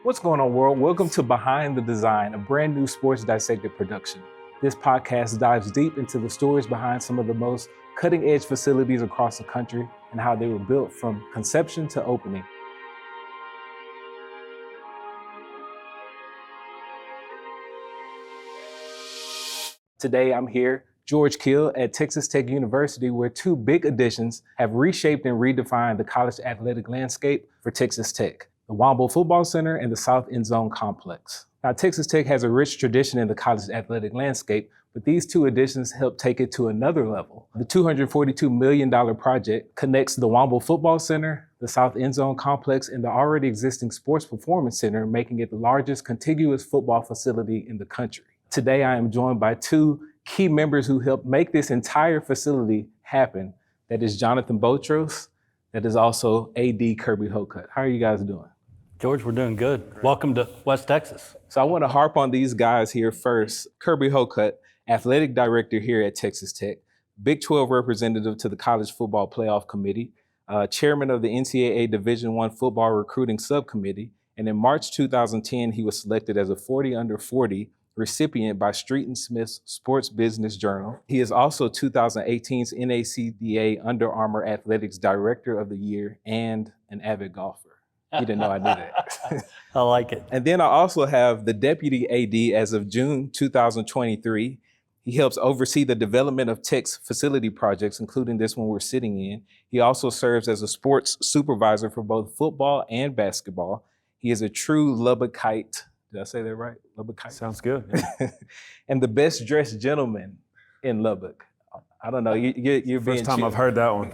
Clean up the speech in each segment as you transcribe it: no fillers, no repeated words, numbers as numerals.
What's going on, world? Welcome to Behind the Design, a brand new sports dissected production. This podcast dives deep into the stories behind some of the most cutting-edge facilities across the country and how they were built from conception to opening. Today, I'm here, George Kill at Texas Tech University, where two big additions have reshaped and redefined the college athletic landscape for Texas Tech: the Womble Football Center and the South End Zone Complex. Now, Texas Tech has a rich tradition in the college athletic landscape, but these two additions help take it to another level. The $242 million project connects the Womble Football Center, the South End Zone Complex, and the already existing Sports Performance Center, making it the largest contiguous football facility in the country. Today, I am joined by two key members who helped make this entire facility happen. That is Jonathan Botros. That is also AD Kirby Hocutt. How are you guys doing? George, we're doing good. Great. Welcome to West Texas. So I want to harp on these guys here first. Kirby Hocutt, athletic director here at Texas Tech, Big 12 representative to the College Football Playoff Committee, chairman of the NCAA Division I Football Recruiting Subcommittee, and in March 2010, he was selected as a 40 under 40 recipient by Street and Smith's Sports Business Journal. He is also 2018's NACDA Under Armour Athletics Director of the Year and an avid golfer. He didn't know I knew that. I like it. And then I also have the Deputy AD as of June 2023. He helps oversee the development of Tech's facility projects, including this one we're sitting in. He also serves as a sports supervisor for both football and basketball. He is a true Lubbockite. Did I say that right? Lubbockite? Sounds good. And the best dressed gentleman in Lubbock. I don't know. You're First time I've heard that one.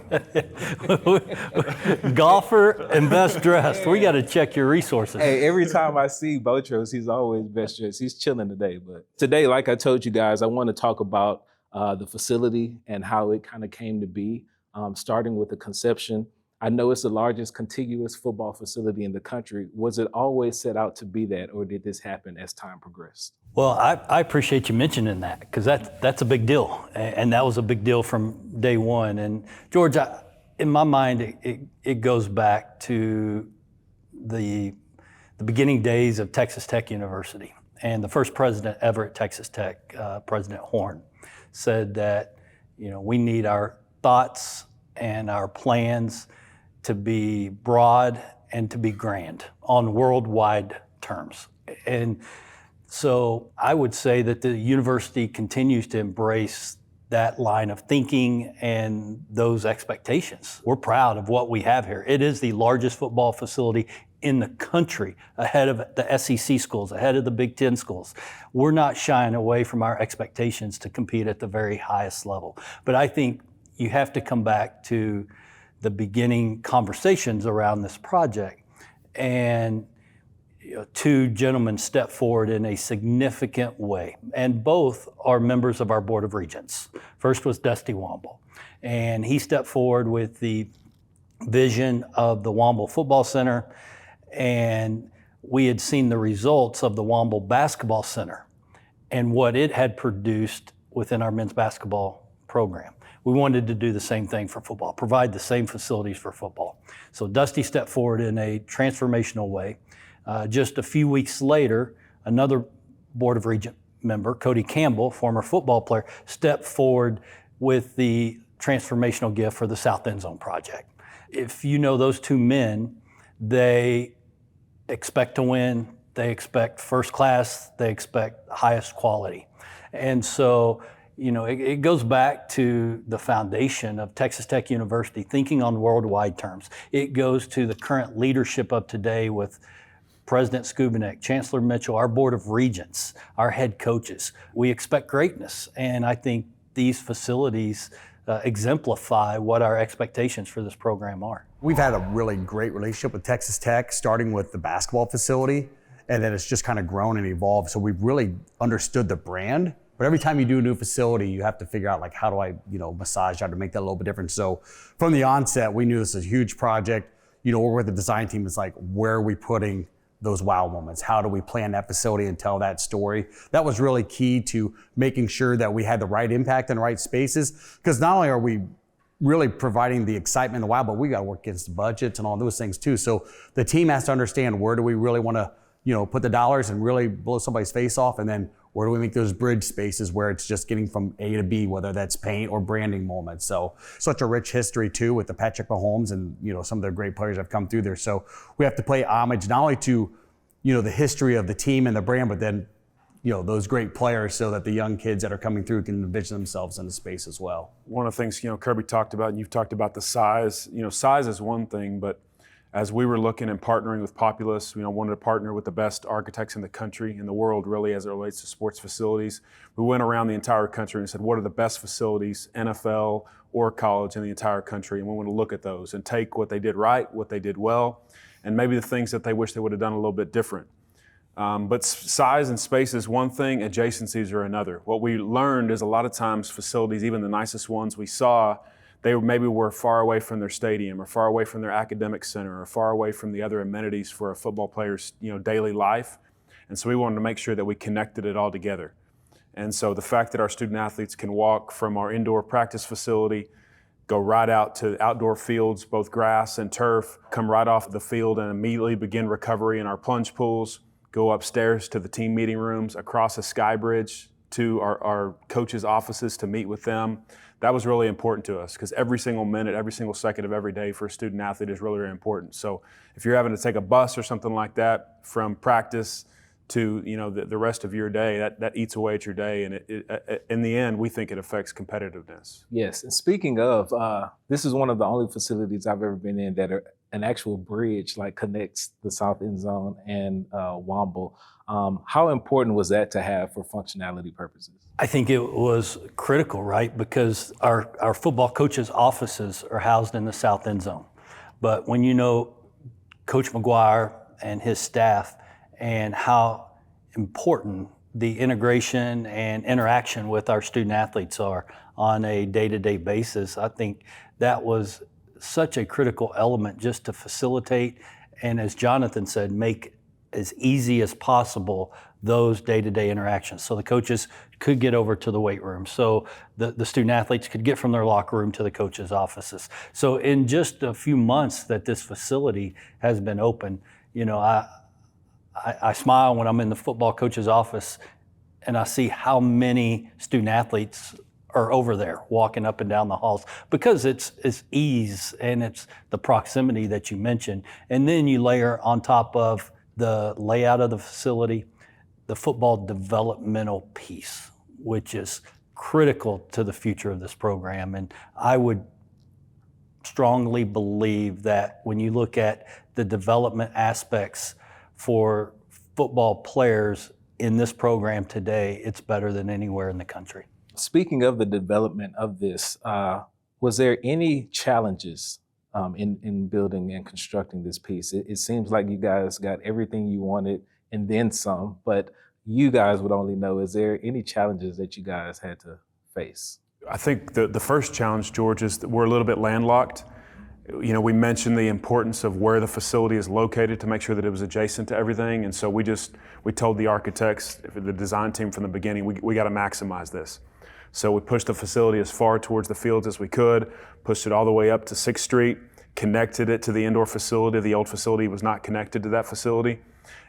Golfer and best dressed. We got to check your resources. Hey, every time I see Botros, he's always best dressed. He's chilling today. But today, like I told you guys, I want to talk about the facility and how it kind of came to be, starting with the conception. I know it's the largest contiguous football facility in the country. Was it always set out to be that, or did this happen as time progressed? Well, I appreciate you mentioning that, because that's a big deal, and that was a big deal from day one. And George, in my mind, it goes back to the beginning days of Texas Tech University. And the first president ever at Texas Tech, President Horn, said that, we need our thoughts and our plans to be broad and to be grand on worldwide terms. And so I would say that the university continues to embrace that line of thinking and those expectations. We're proud of what we have here. It is the largest football facility in the country, ahead of the SEC schools, ahead of the Big Ten schools. We're not shying away from our expectations to compete at the very highest level. But I think you have to come back to the beginning conversations around this project. And two gentlemen stepped forward in a significant way, and both are members of our Board of Regents. First was Dusty Womble, and he stepped forward with the vision of the Womble Football Center, and we had seen the results of the Womble Basketball Center and what it had produced within our men's basketball program. We wanted to do the same thing for football, provide the same facilities for football. So Dusty stepped forward in a transformational way. Just a few weeks later, another Board of Regent member, Cody Campbell, former football player, stepped forward with the transformational gift for the South End Zone project. If you know those two men, they expect to win, they expect first class, they expect highest quality. And so, it goes back to the foundation of Texas Tech University, thinking on worldwide terms. It goes to the current leadership of today with President Skubanek, Chancellor Mitchell, our Board of Regents, our head coaches. We expect greatness, and I think these facilities exemplify what our expectations for this program are. We've had a really great relationship with Texas Tech, starting with the basketball facility, and then it's just kind of grown and evolved. So we've really understood the brand. But every time you do a new facility, you have to figure out how do I, massage how to make that a little bit different. So from the onset, we knew this was a huge project. We're with the design team. It's like, where are we putting those wow moments? How do we plan that facility and tell that story? That was really key to making sure that we had the right impact in the right spaces. Because not only are we really providing the excitement and the wow, but we got to work against the budgets and all those things too. So the team has to understand, where do we really want to put the dollars and really blow somebody's face off, and then where do we make those bridge spaces where it's just getting from A to B, whether that's paint or branding moments. So such a rich history too with the Patrick Mahomes and some of the great players that have come through there. So we have to pay homage not only to the history of the team and the brand, but then those great players, so that the young kids that are coming through can envision themselves in the space as well. One of the things Kirby talked about, and you've talked about the size. Size is one thing, but as we were looking and partnering with Populous, wanted to partner with the best architects in the country, in the world, really, as it relates to sports facilities. We went around the entire country and said, what are the best facilities, NFL or college, in the entire country? And we want to look at those and take what they did right, what they did well, and maybe the things that they wish they would have done a little bit different. But size and space is one thing, adjacencies are another. What we learned is a lot of times facilities, even the nicest ones we saw, they maybe were far away from their stadium, or far away from their academic center, or far away from the other amenities for a football player's daily life. And so we wanted to make sure that we connected it all together. And so the fact that our student athletes can walk from our indoor practice facility, go right out to outdoor fields, both grass and turf, come right off the field and immediately begin recovery in our plunge pools, go upstairs to the team meeting rooms, across a sky bridge to our coaches' offices to meet with them. That was really important to us, because every single minute, every single second of every day for a student athlete is really, really important. So if you're having to take a bus or something like that from practice to the rest of your day, that eats away at your day, and it in the end, we think it affects competitiveness. Yes, and speaking of, this is one of the only facilities I've ever been in that are an actual bridge connects the South End Zone and Womble. How important was that to have for functionality purposes? I think it was critical, right? Because our football coaches' offices are housed in the South End Zone. But when Coach McGuire and his staff, and how important the integration and interaction with our student athletes are on a day-to-day basis, I think that was such a critical element just to facilitate, and as Jonathan said, make as easy as possible those day-to-day interactions. So the coaches could get over to the weight room. So the student athletes could get from their locker room to the coaches' offices. So in just a few months that this facility has been open, I smile when I'm in the football coach's office and I see how many student athletes are over there walking up and down the halls, because it's ease and it's the proximity that you mentioned. And then you layer on top of the layout of the facility, the football developmental piece, which is critical to the future of this program. And I would strongly believe that when you look at the development aspects for football players in this program today, it's better than anywhere in the country. Speaking of the development of this, was there any challenges in building and constructing this piece? It seems like you guys got everything you wanted and then some, but you guys would only know. Is there any challenges that you guys had to face? I think the first challenge, George, is that we're a little bit landlocked. We mentioned the importance of where the facility is located to make sure that it was adjacent to everything. And so we told the architects, the design team from the beginning, we got to maximize this. So we pushed the facility as far towards the fields as we could, pushed it all the way up to 6th Street, connected it to the indoor facility. The old facility was not connected to that facility.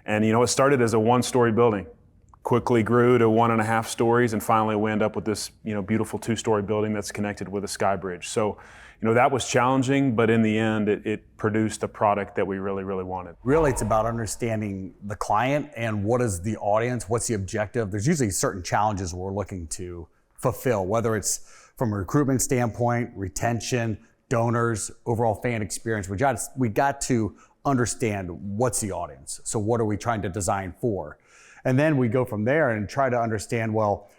And it started as a 1-story building, quickly grew to 1.5 stories, and finally we end up with this beautiful 2-story building that's connected with a sky bridge. So that was challenging, but in the end, it produced a product that we really, really wanted. Really, it's about understanding the client and what is the audience, what's the objective. There's usually certain challenges we're looking to fulfill, whether it's from a recruitment standpoint, retention, donors, overall fan experience. We got to understand what's the audience. So what are we trying to design for? And then we go from there and try to understand, well,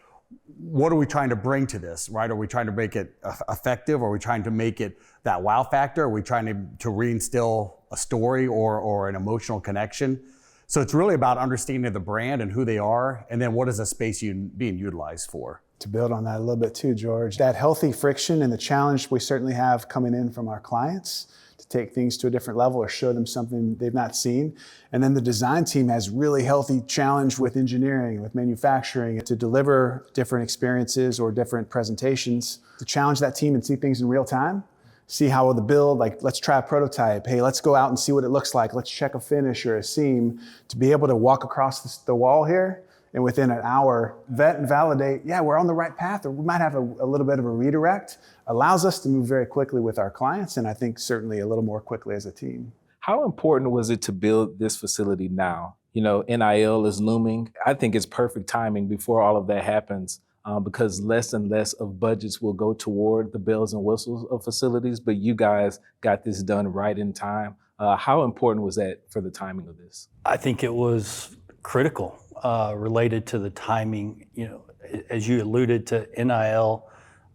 what are we trying to bring to this, right? Are we trying to make it effective? Are we trying to make it that wow factor? Are we trying to reinstill a story or an emotional connection? So it's really about understanding the brand and who they are, and then what is the space being utilized for. To build on that a little bit too, George, that healthy friction and the challenge we certainly have coming in from our clients to take things to a different level or show them something they've not seen. And then the design team has really healthy challenge with engineering, with manufacturing, to deliver different experiences or different presentations, to challenge that team and see things in real time see how the build, like let's try a prototype. Hey, let's go out and see what it looks like. Let's check a finish or a seam. To be able to walk across the wall here and within an hour, vet and validate, yeah, we're on the right path, or we might have a little bit of a redirect, allows us to move very quickly with our clients, and I think certainly a little more quickly as a team. How important was it to build this facility now? You know, NIL is looming. I think it's perfect timing before all of that happens, because less and less of budgets will go toward the bells and whistles of facilities, but you guys got this done right in time. How important was that for the timing of this? I think it was critical, related to the timing. You know, as you alluded to NIL,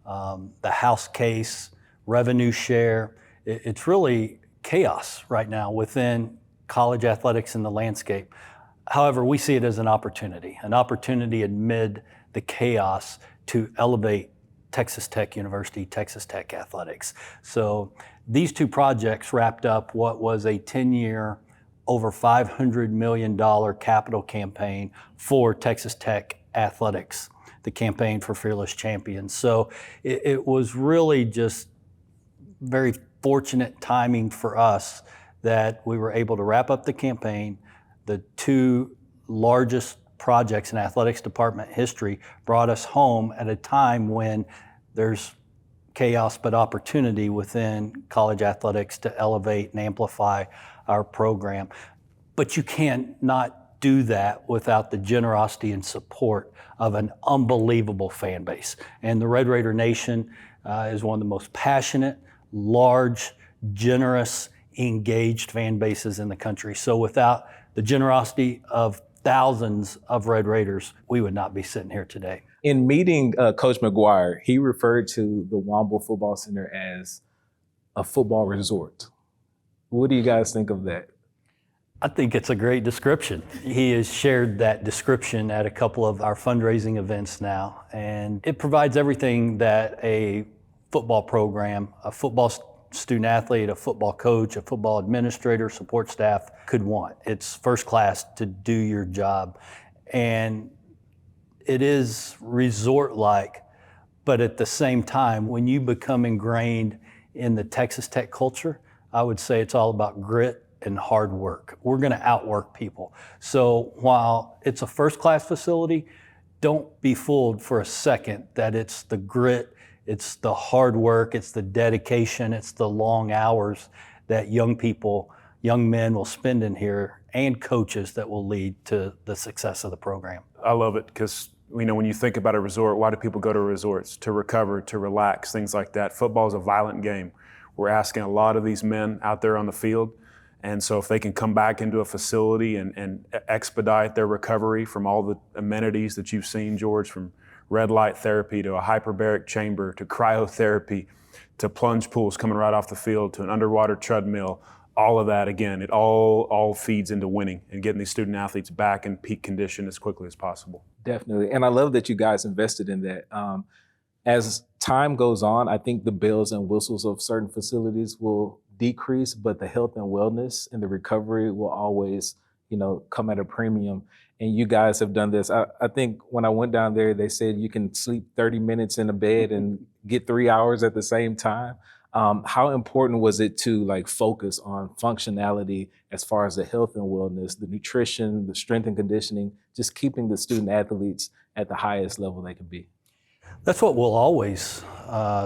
the House case, revenue share, it's really chaos right now within college athletics in the landscape. However, we see it as an opportunity amid the chaos to elevate Texas Tech University, Texas Tech athletics. So these two projects wrapped up what was a 10-year, over $500 million capital campaign for Texas Tech athletics, the campaign for Fearless Champions. So it was really just very fortunate timing for us that we were able to wrap up the campaign. The two largest projects in athletics department history brought us home at a time when there's chaos but opportunity within college athletics to elevate and amplify our program. But you can't not do that without the generosity and support of an unbelievable fan base. And the Red Raider Nation is one of the most passionate, large, generous, engaged fan bases in the country. So without the generosity of thousands of Red Raiders, we would not be sitting here today. In meeting Coach McGuire, he referred to the Womble Football Center as a football resort. What do you guys think of that? I think it's a great description. He has shared that description at a couple of our fundraising events now, and it provides everything that a football program, a football student athlete, a football coach, a football administrator, support staff could want. It's first class to do your job. And it is resort-like, but at the same time, when you become ingrained in the Texas Tech culture, I would say it's all about grit and hard work. We're gonna outwork people. So while it's a first-class facility, don't be fooled for a second that it's the grit, it's the hard work, it's the dedication, it's the long hours that young people, young men will spend in here, and coaches that will lead to the success of the program. I love it because, you know, when you think about a resort, why do people go to resorts? To recover, to relax, things like that. Football is a violent game. We're asking a lot of these men out there on the field. And so if they can come back into a facility and expedite their recovery from all the amenities that you've seen, George, from red light therapy to a hyperbaric chamber to cryotherapy to plunge pools coming right off the field to an underwater treadmill, all of that, again, it all feeds into winning and getting these student athletes back in peak condition as quickly as possible. Definitely. And I love that you guys invested in that. As time goes on, I think the bells and whistles of certain facilities will decrease, but the health and wellness and the recovery will always, you know, come at a premium. And you guys have done this. I think when I went down there, they said you can sleep 30 minutes in a bed and get 3 hours at the same time. How important was it to like focus on functionality as far as the health and wellness, the nutrition, the strength and conditioning, just keeping the student athletes at the highest level they could be? That's what we'll always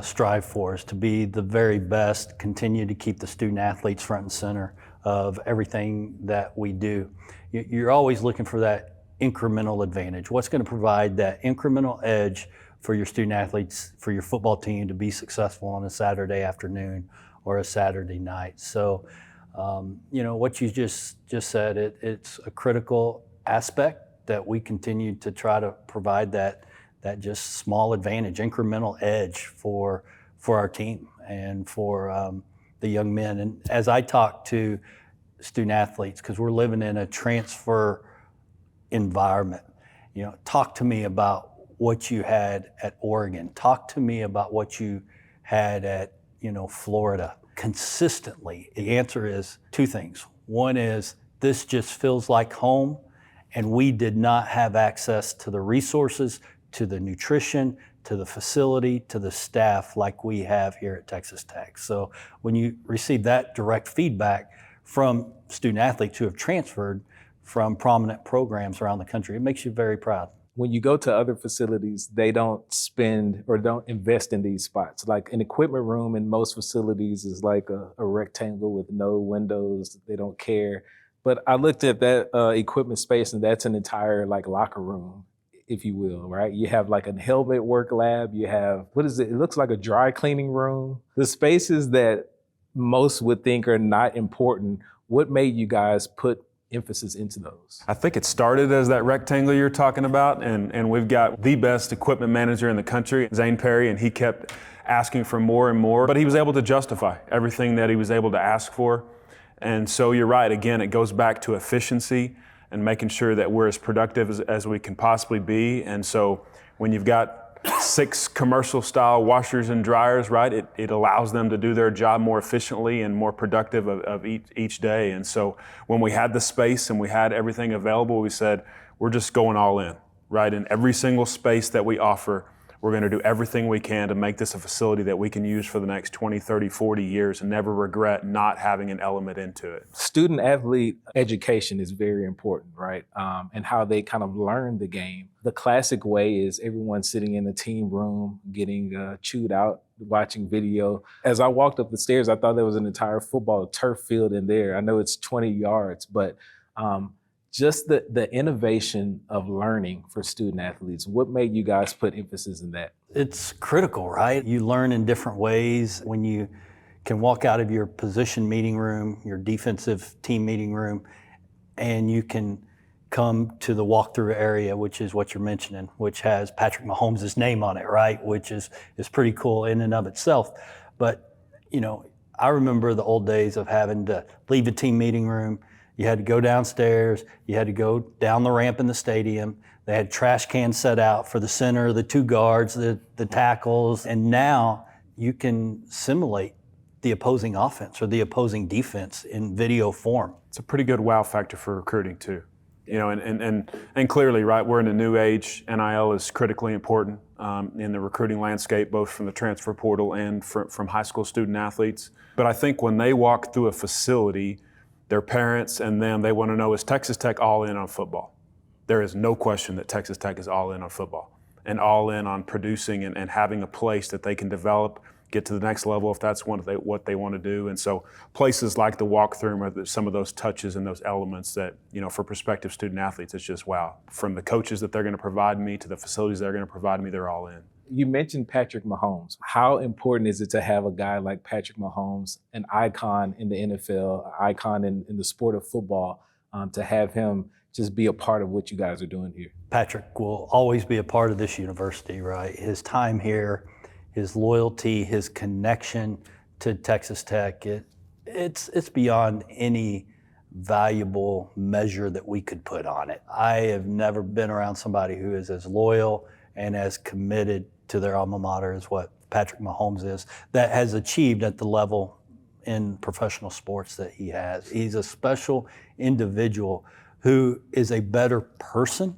strive for, is to be the very best, continue to keep the student athletes front and center of everything that we do. You're always looking for that incremental advantage. What's going to provide that incremental edge for your student athletes, for your football team to be successful on a Saturday afternoon or a Saturday night? So, you know, what you just said, it's a critical aspect that we continue to try to provide that just small advantage, incremental edge for our team and for the young men. And as I talk to student athletes, because we're living in a transfer environment, you know, talk to me about what you had at Oregon. Talk to me about what you had at, you know, Florida. Consistently, the answer is two things. One is, this just feels like home, and we did not have access to the resources, to the nutrition, to the facility, to the staff like we have here at Texas Tech. So when you receive that direct feedback from student athletes who have transferred from prominent programs around the country, it makes you very proud. When you go to other facilities, they don't spend or don't invest in these spots. Like an equipment room in most facilities is like a rectangle with no windows. They don't care. But I looked at that equipment space, and that's an entire like locker room, if you will, right? You have like a helmet work lab. You have, what is it? It looks like a dry cleaning room. The spaces that most would think are not important, what made you guys put emphasis into those? I think it started as that rectangle you're talking about, and we've got the best equipment manager in the country, Zane Perry, and he kept asking for more and more, but he was able to justify everything that he was able to ask for. And so you're right, again, it goes back to efficiency and making sure that we're as productive as we can possibly be. And so when you've got 6 commercial style washers and dryers, right, it allows them to do their job more efficiently and more productive of each day. And so when we had the space and we had everything available, we said, we're just going all in, right? In every single space that we offer, we're going to do everything we can to make this a facility that we can use for the next 20, 30, 40 years and never regret not having an element into it. Student athlete education is very important, right? And how they kind of learn the game. The classic way is everyone sitting in a team room, getting chewed out, watching video. As I walked up the stairs, I thought there was an entire football turf field in there. I know it's 20 yards, but just the innovation of learning for student athletes, what made you guys put emphasis in that? It's critical, right? You learn in different ways. When you can walk out of your position meeting room, your defensive team meeting room, and you can come to the walkthrough area, which is what you're mentioning, which has Patrick Mahomes' name on it, right? Which is pretty cool in and of itself. But, you know, I remember the old days of having to leave a team meeting room. You had to go downstairs, you had to go down the ramp in the stadium. They had trash cans set out for the center, the 2 guards, the tackles. And now you can simulate the opposing offense or the opposing defense in video form. It's a pretty good wow factor for recruiting too. You know, and clearly, right, we're in a new age. NIL is critically important in the recruiting landscape, both from the transfer portal and from high school student athletes. But I think when they walk through a facility, their parents and them, they want to know, is Texas Tech all in on football? There is no question that Texas Tech is all in on football and all in on producing and having a place that they can develop, get to the next level if that's what they want to do. And so places like the walkthrough are some of those touches and those elements that, you know, for prospective student athletes, it's just wow. From the coaches that they're going to provide me to the facilities they're going to provide me, they're all in. You mentioned Patrick Mahomes. How important is it to have a guy like Patrick Mahomes, an icon in the NFL, an icon in the sport of football, to have him just be a part of what you guys are doing here? Patrick will always be a part of this university, right? His time here, his loyalty, his connection to Texas Tech, it's beyond any valuable measure that we could put on it. I have never been around somebody who is as loyal and as committed to their alma mater as what Patrick Mahomes is, that has achieved at the level in professional sports that he has. He's a special individual who is a better person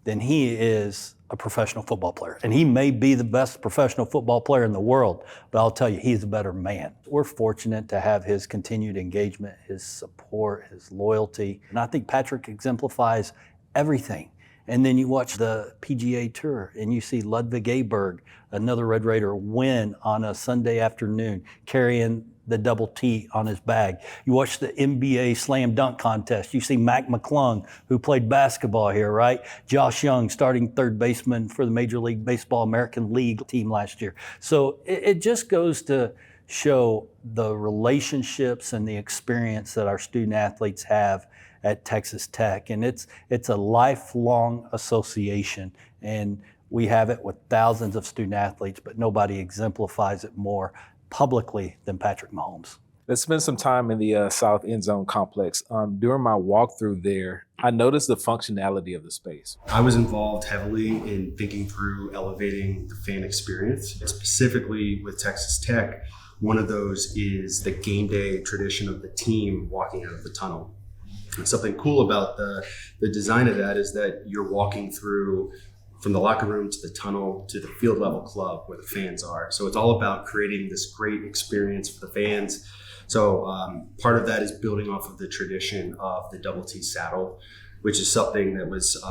than he is a professional football player. And he may be the best professional football player in the world, but I'll tell you, he's a better man. We're fortunate to have his continued engagement, his support, his loyalty. And I think Patrick exemplifies everything. And then you watch the PGA Tour and you see Ludwig Aberg, another Red Raider, win on a Sunday afternoon, carrying the double T on his bag. You watch the NBA slam dunk contest. You see Mac McClung, who played basketball here, right? Josh Young, starting third baseman for the Major League Baseball American League team last year. So it just goes to show the relationships and the experience that our student athletes have at Texas Tech. And it's a lifelong association. And we have it with thousands of student athletes, but nobody exemplifies it more publicly than Patrick Mahomes. Let's spend some time in the South End Zone complex. During my walkthrough there, I noticed the functionality of the space. I was involved heavily in thinking through elevating the fan experience. Specifically with Texas Tech, one of those is the game day tradition of the team walking out of the tunnel. And something cool about the design of that is that you're walking through from the locker room to the tunnel to the field level club where the fans are. So it's all about creating this great experience for the fans. So part of that is building off of the tradition of the double T saddle, which is something that was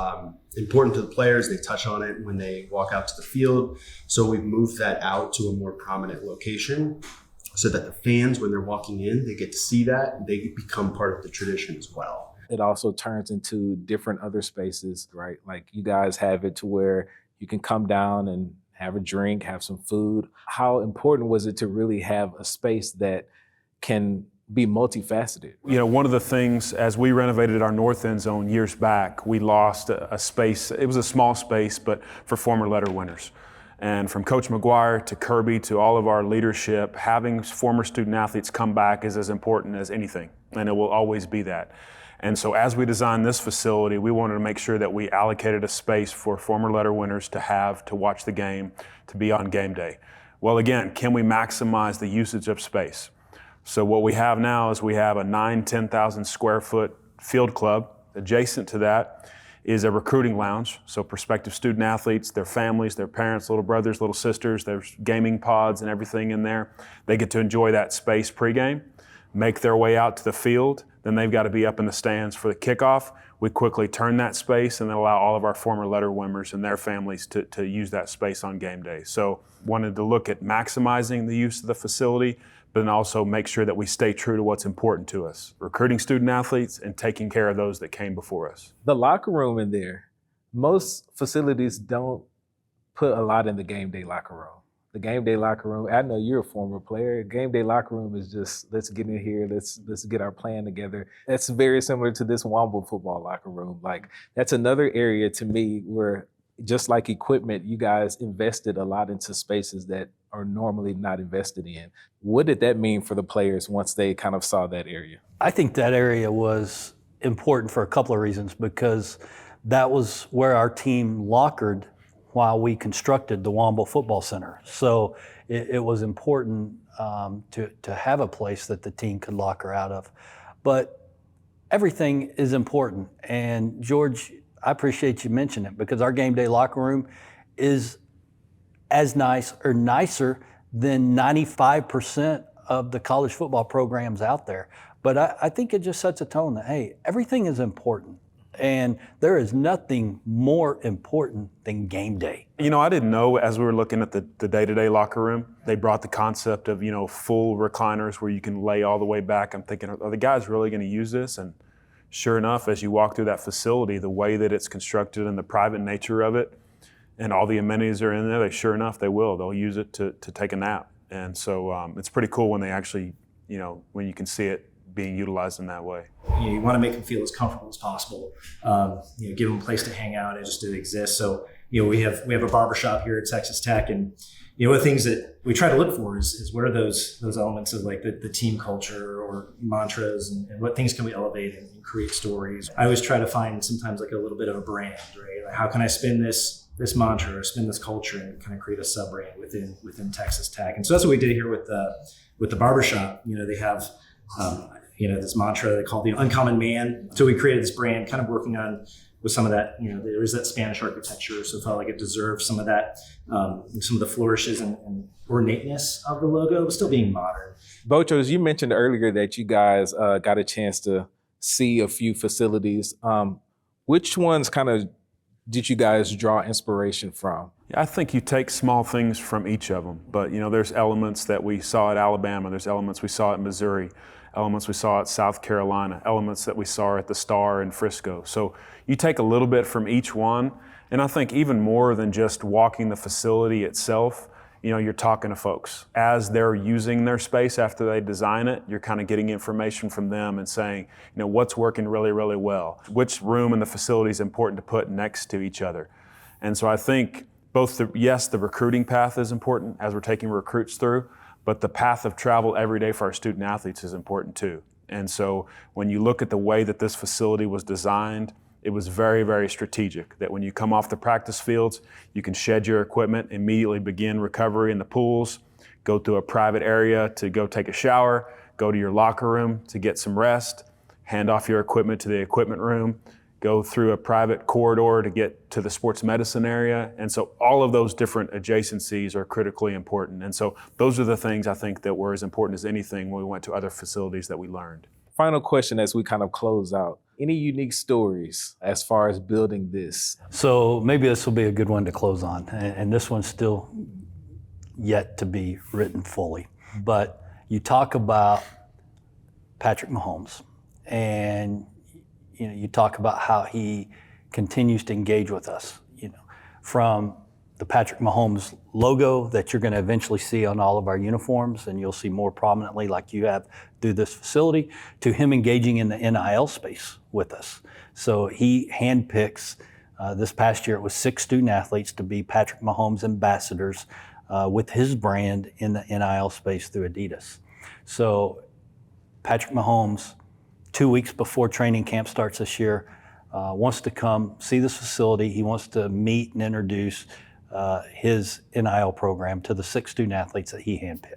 important to the players. They touch on it when they walk out to the field. So we've moved that out to a more prominent location so that the fans, when they're walking in, they get to see that and they become part of the tradition as well. It also turns into different other spaces, right? Like you guys have it to where you can come down and have a drink, have some food. How important was it to really have a space that can be multifaceted? You know, one of the things, as we renovated our north end zone years back, we lost a space. It was a small space, but for former letter winners. And from Coach McGuire to Kirby to all of our leadership, having former student athletes come back is as important as anything, and it will always be that. And so as we designed this facility, we wanted to make sure that we allocated a space for former letter winners to have, to watch the game, to be on game day. Well, again, can we maximize the usage of space? So what we have now is we have a 10,000 square foot field club. Adjacent to that is a recruiting lounge. So prospective student athletes, their families, their parents, little brothers, little sisters, there's gaming pods and everything in there. They get to enjoy that space pregame, make their way out to the field. Then they've got to be up in the stands for the kickoff. We quickly turn that space and then allow all of our former letter winners and their families to use that space on game day. So wanted to look at maximizing the use of the facility, but then also make sure that we stay true to what's important to us, recruiting student athletes and taking care of those that came before us. The locker room in there, most facilities don't put a lot in the game day locker room. The game day locker room, I know you're a former player, game day locker room is just, let's get in here, let's get our plan together. That's very similar to this Womble football locker room. Like, that's another area to me where, just like equipment, you guys invested a lot into spaces that are normally not invested in. What did that mean for the players once they kind of saw that area? I think that area was important for a couple of reasons, because that was where our team lockered while we constructed the Womble Football Center. So it was important to have a place that the team could locker out of. But everything is important. And George, I appreciate you mentioning it, because our game day locker room is as nice or nicer than 95% of the college football programs out there. But I think it just sets a tone that, hey, everything is important. And there is nothing more important than game day. You know, I didn't know, as we were looking at the day-to-day locker room, they brought the concept of, you know, full recliners where you can lay all the way back. I'm thinking, are the guys really going to use this? And sure enough, as you walk through that facility, the way that it's constructed and the private nature of it, and all the amenities are in there, sure enough, they will. They'll use it to take a nap. And so it's pretty cool when they actually, you know, when you can see it being utilized in that way. You want to make them feel as comfortable as possible. Give them a place to hang out and just to exist. So, we have a barbershop here at Texas Tech, and one of the things that we try to look for is what are those elements of like the team culture or mantras, and what things can we elevate and create stories. I always try to find sometimes like a little bit of a brand, right? Like, how can I spin this mantra or spin this culture and kind of create a sub brand within Texas Tech? And so that's what we did here with the barbershop. They have this mantra they call the uncommon man. So we created this brand, kind of working on with some of that, there is that Spanish architecture. So it felt like it deserved some of that, some of the flourishes and ornateness of the logo, but still being modern. Botros, you mentioned earlier that you guys got a chance to see a few facilities. Which ones kind of did you guys draw inspiration from? I think you take small things from each of them, but there's elements that we saw at Alabama, there's elements we saw at Missouri, elements we saw at South Carolina, elements that we saw at the Star in Frisco. So you take a little bit from each one, and I think even more than just walking the facility itself, you're talking to folks. As they're using their space after they design it, you're kind of getting information from them and saying, what's working really, really well? Which room in the facility is important to put next to each other? And so I think both the recruiting path is important as we're taking recruits through, but the path of travel every day for our student athletes is important too. And so when you look at the way that this facility was designed, it was very, very strategic, that when you come off the practice fields, you can shed your equipment, immediately begin recovery in the pools, go to a private area to go take a shower, go to your locker room to get some rest, hand off your equipment to the equipment room, go through a private corridor to get to the sports medicine area. And so all of those different adjacencies are critically important. And so those are the things I think that were as important as anything when we went to other facilities that we learned. Final question as we kind of close out. Any unique stories as far as building this? So maybe this will be a good one to close on. And this one's still yet to be written fully. But you talk about Patrick Mahomes, and you talk about how he continues to engage with us, from the Patrick Mahomes logo that you're going to eventually see on all of our uniforms, and you'll see more prominently like you have through this facility, to him engaging in the NIL space with us. So he handpicks, this past year it was 6 student athletes to be Patrick Mahomes ambassadors with his brand in the NIL space through Adidas. So Patrick Mahomes, 2 weeks before training camp starts this year, wants to come see this facility. He wants to meet and introduce his NIL program to the 6 student athletes that he handpicked.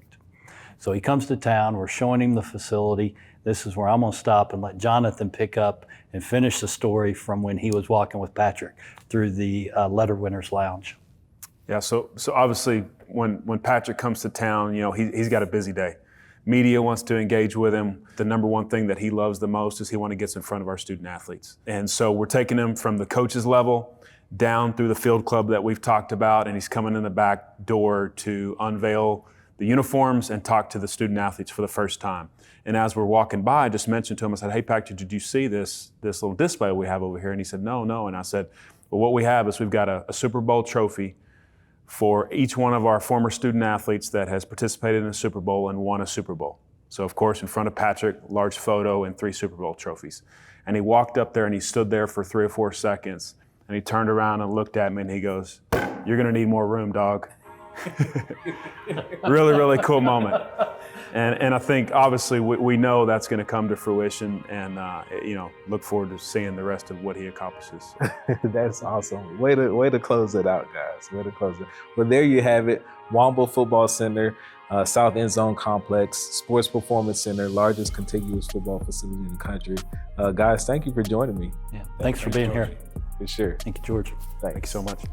So he comes to town, we're showing him the facility. This is where I'm gonna stop and let Jonathan pick up and finish the story from when he was walking with Patrick through the Letter Winners Lounge. Yeah, so obviously when Patrick comes to town, he's got a busy day. Media wants to engage with him. The number one thing that he loves the most is he wants to get in front of our student athletes. And so we're taking him from the coaches level down through the field club that we've talked about, and he's coming in the back door to unveil the uniforms and talk to the student athletes for the first time. And as we're walking by, I just mentioned to him, I said, "Hey, Patrick, did you see this little display we have over here?" And he said, No. And I said, "Well, what we have is we've got a Super Bowl trophy for each one of our former student athletes that has participated in a Super Bowl and won a Super Bowl." So of course, in front of Patrick, large photo and 3 Super Bowl trophies. And he walked up there and he stood there for 3 or 4 seconds, and he turned around and looked at me and he goes, "You're gonna need more room, dog." Really, really cool moment. And I think obviously we know that's gonna come to fruition, and look forward to seeing the rest of what he accomplishes. That's awesome. Way to close it out, guys. Way to close it. Well, there you have it. Womble Football Center, South End Zone Complex, Sports Performance Center, largest contiguous football facility in the country. Guys, thank you for joining me. Yeah, thanks for being here. For sure. Thank you, George. Thanks. Thank you so much.